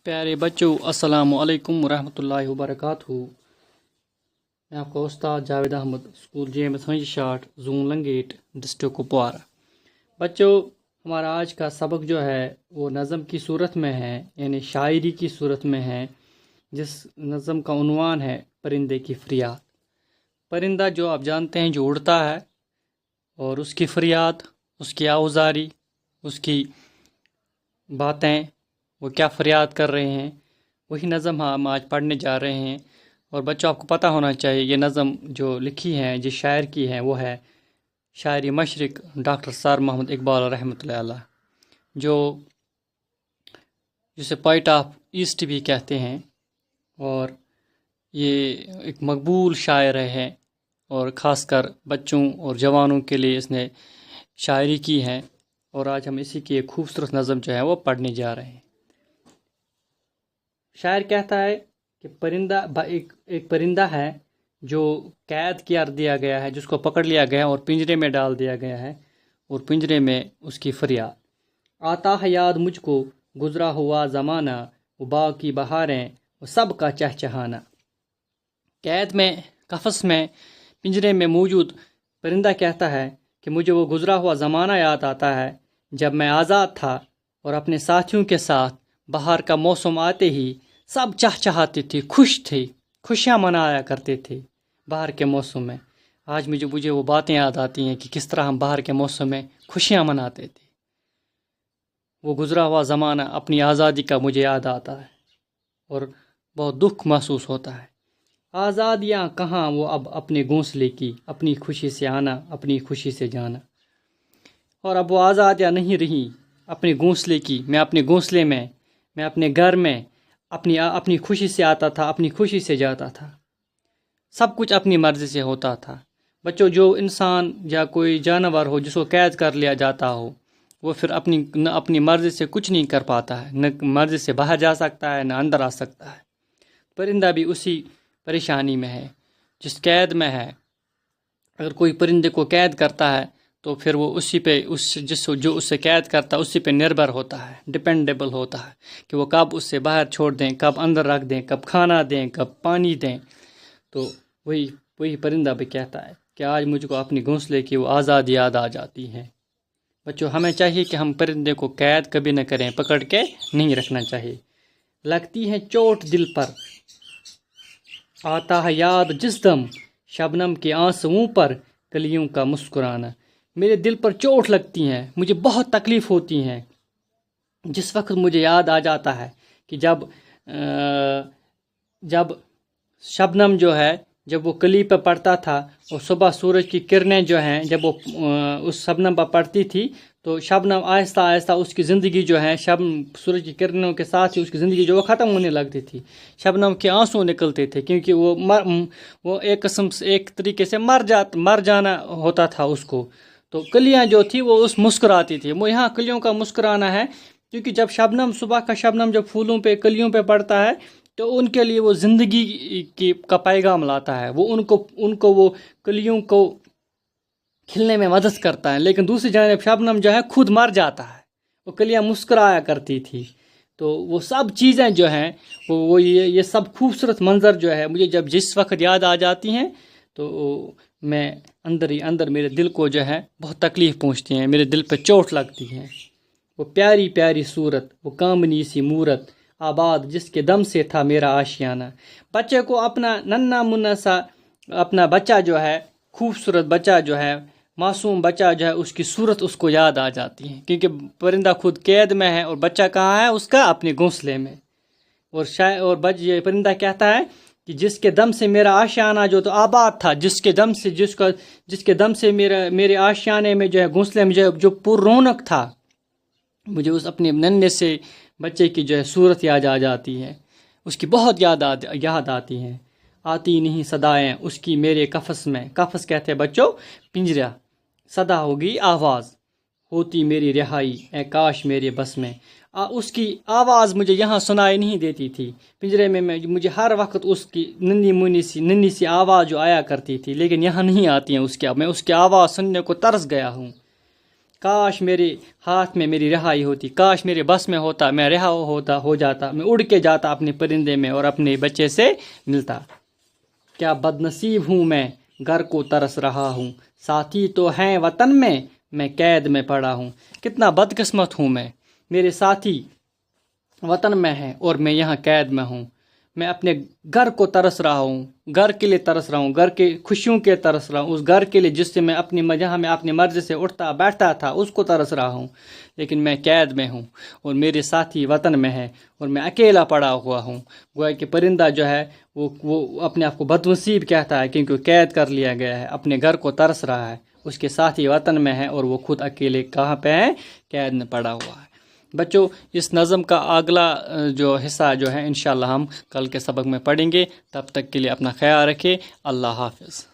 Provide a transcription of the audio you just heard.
پیارے بچوں، السلام علیکم ورحمۃ اللہ وبرکاتہ۔ میں آپ کا استاد جاوید احمد، اسکول جیمز ہنج شاٹ، زون لنگیٹ، ڈسٹرکٹ کپوارہ۔ بچوں، ہمارا آج کا سبق جو ہے وہ نظم کی صورت میں ہے، یعنی شاعری کی صورت میں ہے، جس نظم کا عنوان ہے پرندے کی فریاد۔ پرندہ جو آپ جانتے ہیں جو اڑتا ہے، اور اس کی فریاد، اس کی آوازاری، اس کی باتیں، وہ کیا فریاد کر رہے ہیں، وہی نظم ہم آج پڑھنے جا رہے ہیں۔ اور بچوں، آپ کو پتہ ہونا چاہیے یہ نظم جو لکھی ہے، جس شاعر کی ہے، وہ ہے شاعری مشرق ڈاکٹر سر محمد اقبال رحمۃ اللہ علیہ، جسے پوئٹ آف ایسٹ بھی کہتے ہیں۔ اور یہ ایک مقبول شاعر ہے، اور خاص کر بچوں اور جوانوں کے لیے اس نے شاعری کی ہے۔ اور آج ہم اسی کی ایک خوبصورت نظم جو ہے وہ پڑھنے جا رہے ہیں۔ شاعر کہتا ہے کہ ایک پرندہ ہے جو قید کر دیا گیا ہے، جس کو پکڑ لیا گیا اور پنجرے میں ڈال دیا گیا ہے، اور پنجرے میں اس کی فریاد آتا ہے یاد مجھ کو گزرا ہوا زمانہ، وہ باغ کی بہاریں، وہ سب کا چہچہانا۔ قید میں، قفس میں، پنجرے میں موجود پرندہ کہتا ہے کہ مجھے وہ گزرا ہوا زمانہ یاد آتا ہے جب میں آزاد تھا اور اپنے ساتھیوں کے ساتھ بہار کا موسم آتے ہی سب چہچہاتے تھے، خوش تھے، خوشیاں منایا کرتے تھے بہار کے موسم میں۔ آج مجھے وہ باتیں یاد آتی ہیں کہ کس طرح ہم بہار کے موسم میں خوشیاں مناتے تھے۔ وہ گزرا ہوا زمانہ اپنی آزادی کا مجھے یاد آتا ہے، اور بہت دکھ محسوس ہوتا ہے۔ آزادیاں کہاں وہ اب اپنے گھونسلے کی، اپنی خوشی سے آنا، اپنی خوشی سے جانا۔ اور اب وہ آزادیاں نہیں رہیں اپنے گھونسلے کی۔ میں اپنے گھونسلے میں، میں اپنے گھر میں اپنی خوشی سے آتا تھا، اپنی خوشی سے جاتا تھا۔ سب کچھ اپنی مرضی سے ہوتا تھا۔ بچوں، جو انسان یا کوئی جانور ہو جس کو قید کر لیا جاتا ہو، وہ پھر اپنی مرضی سے کچھ نہیں کر پاتا ہے، نہ مرضی سے باہر جا سکتا ہے، نہ اندر آ سکتا ہے۔ پرندہ بھی اسی پریشانی میں ہے جس قید میں ہے۔ اگر کوئی پرندے کو قید کرتا ہے تو پھر وہ اسی پہ جو اس سے قید کرتا ہے اسی پہ نربھر ہوتا ہے، ڈپینڈیبل ہوتا ہے کہ وہ کب اس سے باہر چھوڑ دیں، کب اندر رکھ دیں، کب کھانا دیں، کب پانی دیں۔ تو وہی پرندہ بھی کہتا ہے کہ آج مجھ کو اپنی گھونسلے کی وہ آزادی یاد آ جاتی ہے۔ بچوں، ہمیں چاہیے کہ ہم پرندے کو قید کبھی نہ کریں، پکڑ کے نہیں رکھنا چاہیے۔ لگتی ہے چوٹ دل پر، آتا ہے یاد جس دم، شبنم کے آنسوؤں پر کلیوں کا مسکرانا۔ میرے دل پر چوٹ لگتی ہیں، مجھے بہت تکلیف ہوتی ہیں، جس وقت مجھے یاد آ جاتا ہے کہ جب شبنم جو ہے، جب وہ کلی پہ پڑتا تھا، اور صبح سورج کی کرنیں جو ہیں جب وہ اس شبنم پر پڑتی تھی، تو شبنم آہستہ آہستہ اس کی زندگی جو ہے، سورج کی کرنوں کے ساتھ ہی اس کی زندگی جو وہ ختم ہونے لگتی تھی۔ شبنم کے آنسو نکلتے تھے، کیونکہ وہ ایک طریقے سے مر جانا ہوتا تھا اس کو۔ تو کلیاں جو تھی وہ مسکراتی تھی۔ وہ یہاں کلیوں کا مسکرانا ہے، کیونکہ جب صبح کا شبنم جب پھولوں پہ، کلیوں پہ پڑتا ہے، تو ان کے لیے وہ زندگی کا پیغام لاتا ہے۔ وہ ان کو وہ کلیوں کو کھلنے میں مدد کرتا ہے۔ لیکن دوسری جانب شبنم جو ہے خود مر جاتا ہے، وہ کلیاں مسکرایا کرتی تھی۔ تو وہ سب چیزیں جو ہیں، وہ یہ سب خوبصورت منظر جو ہے، مجھے جس وقت یاد آ جاتی ہیں تو میں اندر ہی اندر میرے دل کو جو ہے بہت تکلیف پہنچتی ہیں، میرے دل پہ چوٹ لگتی ہے۔ وہ پیاری پیاری صورت، وہ کامنی سی مورت، آباد جس کے دم سے تھا میرا آشیانہ۔ بچے کو اپنا ننھا منا سا اپنا بچہ جو ہے، خوبصورت بچہ جو ہے، معصوم بچہ جو ہے، اس کی صورت اس کو یاد آ جاتی ہے، کیونکہ پرندہ خود قید میں ہے، اور بچہ کہاں ہے اس کا؟ اپنے گھونسلے میں۔ اور یہ پرندہ کہتا ہے کہ جس کے دم سے میرا آشیانہ جو تو آباد تھا، جس کے دم سے میرے آشیانے میں جو ہے، گھونسلے میں جو پر رونق تھا، مجھے اس اپنے ننھے سے بچے کی جو ہے صورت یاد آ جاتی ہے، اس کی بہت یاد آتی ہے۔ آتی نہیں صدائیں اس کی میرے قفس میں، قفس کہتے ہیں بچوں پنجرا، صدا ہوگی آواز، ہوتی میری رہائی اے کاش میرے بس میں۔ اس کی آواز مجھے یہاں سنائی نہیں دیتی تھی پنجرے میں، مجھے ہر وقت اس کی ننھی سی آواز جو آیا کرتی تھی، لیکن یہاں نہیں آتی ہیں اس کی۔ اب میں اس کی آواز سننے کو ترس گیا ہوں۔ کاش میرے ہاتھ میں میری رہائی ہوتی، کاش میرے بس میں ہوتا، میں رہا ہو جاتا، میں اڑ کے جاتا اپنے پرندے میں اور اپنے بچے سے ملتا۔ کیا بد نصیب ہوں میں، گھر کو ترس رہا ہوں، ساتھی تو ہیں وطن میں قید میں پڑا ہوں۔ کتنا بد قسمت ہوں میں، میرے ساتھی وطن میں ہیں اور میں یہاں قید میں ہوں۔ میں اپنے گھر کو ترس رہا ہوں، گھر کے لیے ترس رہا ہوں، گھر کے خوشیوں کے ترس رہا ہوں، اس گھر کے لیے جس سے میں جہاں میں اپنی مرضی سے اٹھتا بیٹھتا تھا اس کو ترس رہا ہوں، لیکن میں قید میں ہوں اور میرے ساتھی وطن میں ہیں اور میں اکیلا پڑا ہوا ہوں۔ گویا کہ پرندہ جو ہے وہ اپنے آپ کو بدنصیب کہتا ہے کیونکہ قید کر لیا گیا ہے، اپنے گھر کو ترس رہا ہے، اس کے ساتھی وطن میں ہیں اور وہ خود اکیلے کہاں پہ ہیں؟ قید میں پڑا ہوا ہے۔ بچوں، اس نظم کا اگلا جو حصہ جو ہے انشاءاللہ ہم کل کے سبق میں پڑھیں گے۔ تب تک کے لیے اپنا خیال رکھیں۔ اللہ حافظ۔